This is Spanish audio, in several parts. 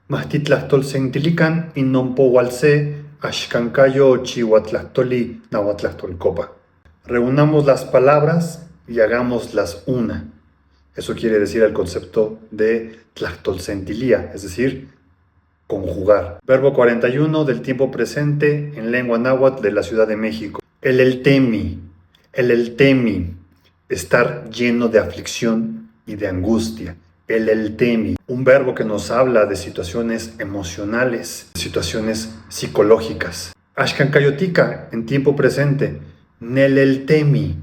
Mahtitlastolsentilican inonpoualse axcancayo chihuatlahtoli nahuatlahtolcopa. Reunamos las palabras y hagámoslas una. Eso quiere decir el concepto de tlahtolsentilía, es decir, conjugar. Verbo 41 del tiempo presente en lengua náhuatl de la Ciudad de México. El eltemi, estar lleno de aflicción y de angustia. El eltemi, un verbo que nos habla de situaciones emocionales, situaciones psicológicas. Axcancayotica, en tiempo presente. Neleltemi,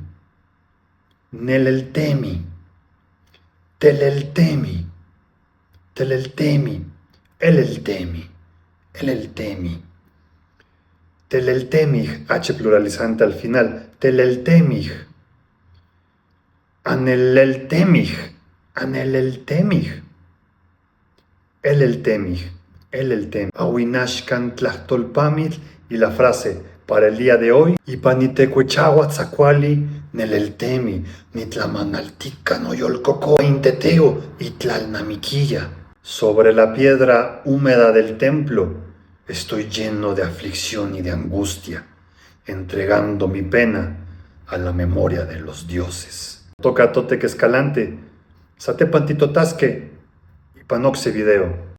teleltemi, eleltemi. Teleltemig, H pluralizante al final. Teleltemig. Aneleltemig. Eleltemig. Awinashkan tlahtolpamil. Y la frase para el día de hoy. Ipanitecuechahuatzacuali neleltemi. Nitlamanaltica noyolcoco inteteo itlalnamiquilla. Sobre la piedra húmeda del templo estoy lleno de aflicción y de angustia, entregando mi pena a la memoria de los dioses. Toca Toteque Escalante, Satepantitotasque y Panoxe Video.